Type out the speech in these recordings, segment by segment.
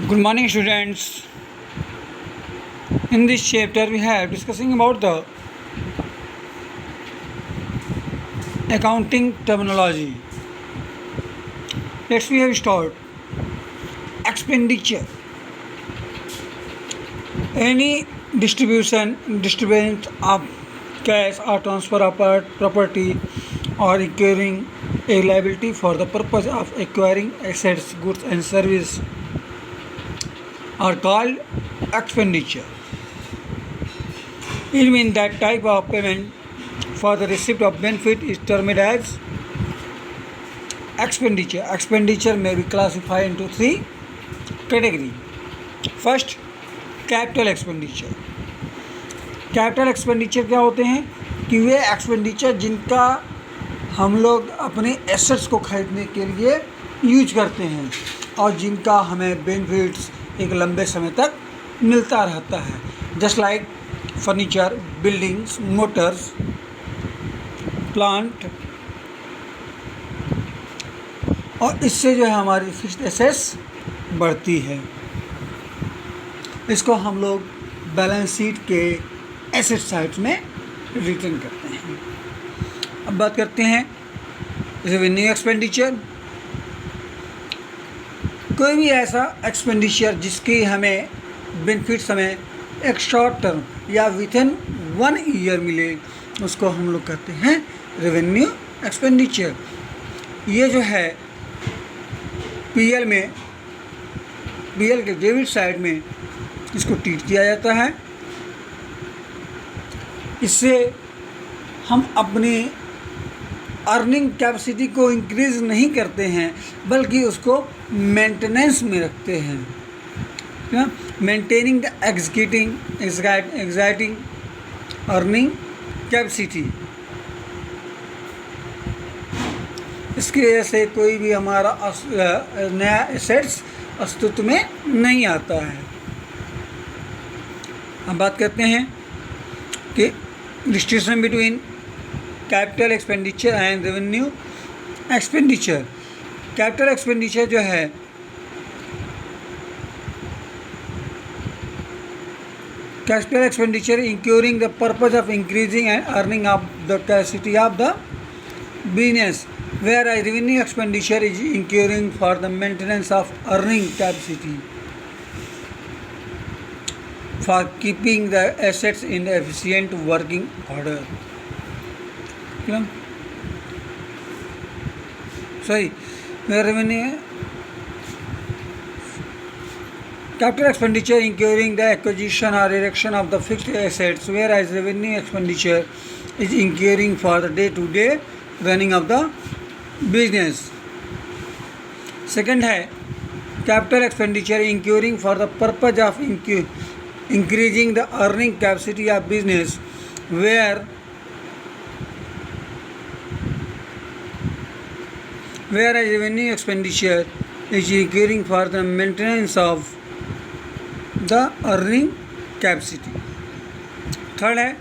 Good morning, students. In this chapter, we have discussing about the accounting terminology. Let's we have start. Expenditure. Any distribution of cash or transfer of property or incurring a liability for the purpose of acquiring assets, goods, and services are called expenditure. It means that type of payment for the receipt of benefit is termed as expenditure. Expenditure may be classified into three categories. First, capital expenditure. Capital expenditure क्या होते हैं कि वे expenditure जिनका हम लोग अपने assets को खरीदने के लिए यूज करते हैं और जिनका हमें बेनिफिट्स एक लंबे समय तक मिलता रहता है, just like furniture, buildings, Motors, plant, और इससे जो है हमारी फिक्स्ड एसेट्स बढ़ती है. इसको हम लोग बैलेंस शीट के एसेट साइड में रिटर्न करते हैं. अब बात करते हैं रेवेन्यू एक्सपेंडिचर. कोई भी ऐसा एक्सपेंडिचर जिसकी हमें बेनिफिट्स हमें एक शॉर्ट टर्म या विथ इन 1 ईयर मिले, उसको हम लोग कहते हैं रेवेन्यू एक्सपेंडिचर. ये जो है पीएल के डेबिट साइड में इसको ट्रीट किया जाता है. इससे हम अपनी अर्निंग कैपेसिटी को इंक्रीज़ नहीं करते हैं बल्कि उसको मेंटेनेंस में रखते हैं. Maintaining the exciting earning capacity. इसकी वजह से कोई भी हमारा नया एसेट्स अस्तित्व में नहीं आता है. हम बात करते हैं कि distinction between capital expenditure and revenue expenditure. Capital expenditure जो है capital expenditure incurring the purpose of increasing and earning of the capacity of the business, whereas revenue expenditure is incurring for the maintenance of earning capacity for keeping the assets in the efficient working order. Revenue capital expenditure incurring the acquisition or erection of the fixed assets, whereas revenue expenditure is incurring for the day-to-day running of the business. Second है capital expenditure incurring for the purpose of increasing the earning capacity of business, whereas revenue expenditure is incurring for the maintenance of the earning capacity. Third है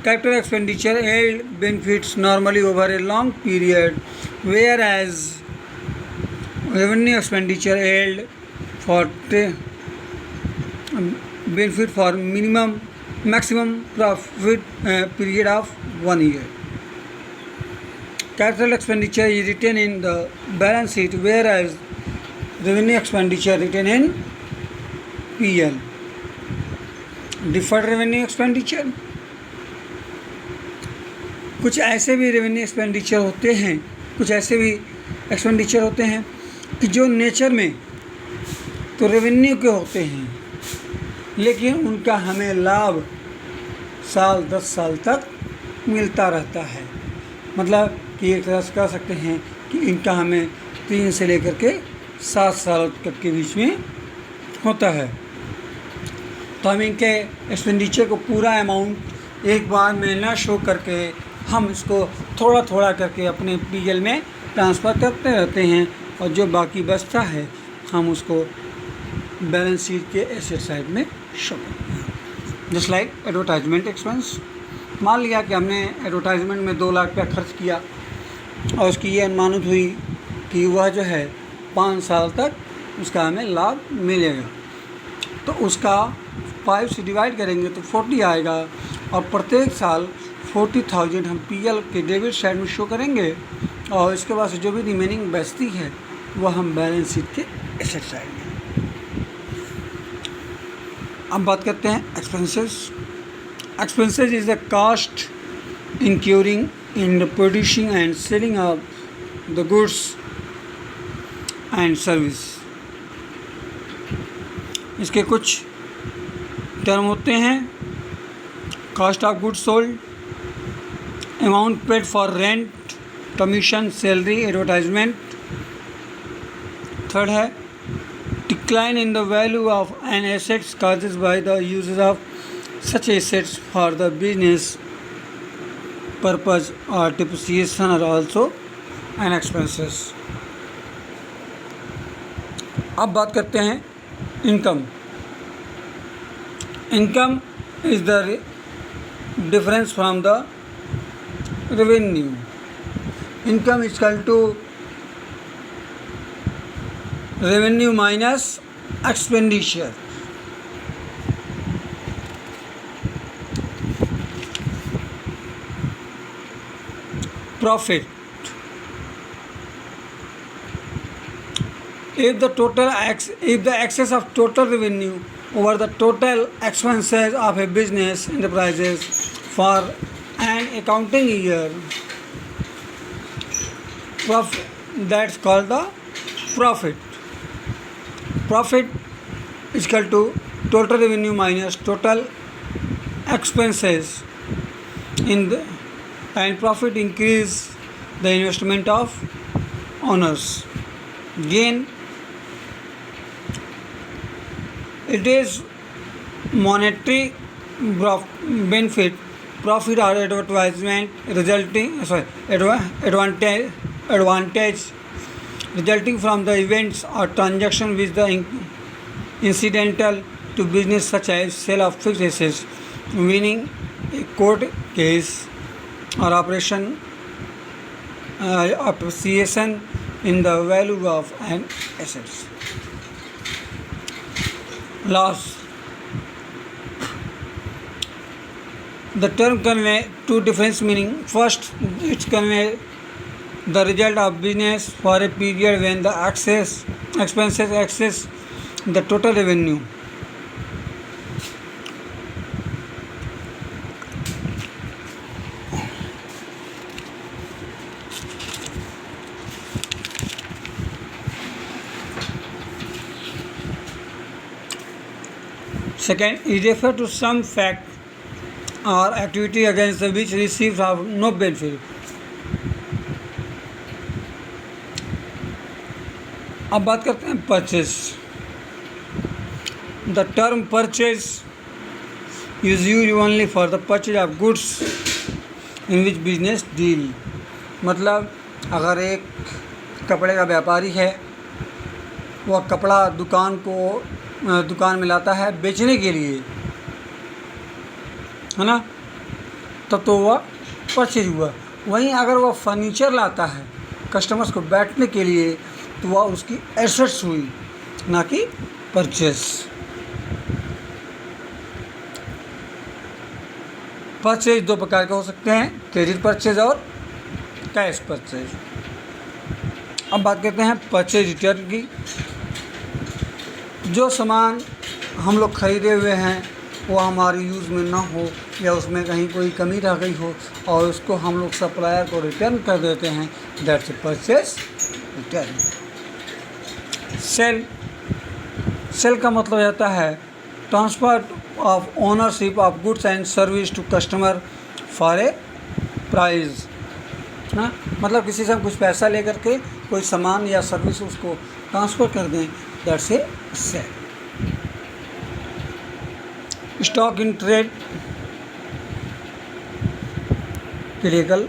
capital expenditure yield benefits normally over a long period, whereas revenue expenditure yield for benefit for maximum profit period of 1 year. Capital expenditure is written in the balance sheet, whereas revenue expenditure written in PL. Deferred revenue expenditure. कुछ ऐसे भी revenue expenditure होते हैं, कुछ ऐसे भी expenditure होते हैं कि जो नेचर में तो रेवेन्यू के होते हैं लेकिन उनका हमें लाभ 10 साल तक मिलता रहता है. मतलब कि एक तरह से कह सकते हैं कि इनका हमें 3 से लेकर के 7 साल तक के बीच में होता है. तो हम इनके एक्सपेंडिचर को पूरा अमाउंट एक बार में न शो करके हम इसको थोड़ा थोड़ा करके अपने पीएल में ट्रांसफ़र करते रहते हैं और जो बाकी बचता है हम उसको बैलेंस शीट के एसेट साइड में शो करते हैं. Just like advertisement expense. मान लिया कि हमने एडवर्टाइजमेंट में 2 लाख रुपया खर्च किया और उसकी ये अनुमानित हुई कि वह जो है 5 साल तक उसका हमें लाभ मिलेगा. तो उसका 5 से डिवाइड करेंगे तो 40 आएगा, और प्रत्येक साल 40,000 हम पीएल के डेबिट साइड में शो करेंगे, और इसके बाद से जो भी रिमेनिंग बचती है वह हम बैलेंस शीट के एसेट साइड में। अब बात करते हैं expenses. Expenses is the cost incurring in the producing and selling of the goods and service। इसके कुछ टर्म होते हैं। Cost of goods sold, amount paid for rent, commission, salary, advertisement. Third है decline in the value of an assets causes by the uses of such assets for the business purpose or depreciation are also an expenses। अब बात करते हैं income. Income is the difference from the revenue. Income is equal to revenue minus expenditure. Profit, if the excess of total revenue over the total expenses of a business enterprises for an accounting year, that's called the profit। Profit is equal to total revenue minus total expenses and profit increase the investment of owners। Gain, it is monetary benefit, profit or advantage resulting from the events or transaction which the incidental to business, such as sale of fixed assets, winning a court case, or appreciation in the value of an assets। Loss, the term convey two different meaning। First, it convey the result of business for a period when the expenses excess the total revenue। Second, it refers to some fact or activity against which receives have no benefit। अब बात करते हैं purchase. The term purchase is use only for the purchase of goods in which business deal. मतलब अगर एक कपड़े का व्यापारी है, वह कपड़ा दुकान में लाता है बेचने के लिए, है ना, तब तो वह परचेज हुआ। वहीं अगर वह फर्नीचर लाता है कस्टमर्स को बैठने के लिए, तो वह उसकी एसेट्स हुई, ना कि परचेज। परचेज दो प्रकार के हो सकते हैं, क्रेडिट परचेज और कैश परचेज। अब बात करते हैं परचेज रिटर्न की। जो सामान हम लोग खरीदे हुए हैं वो हमारे यूज़ में ना हो, या उसमें कहीं कोई कमी रह गई हो और उसको हम लोग सप्लायर को रिटर्न कर देते हैं, दैट्स परचेज रिटर्न। सेल का मतलब रहता है transfer of ownership of goods and service to customer for a price. हाँ, मतलब किसी से हम कुछ पैसा लेकर के कोई सामान या सर्विस उसको ट्रांसफ़र कर दें, that's a sale. Stock in trade, legal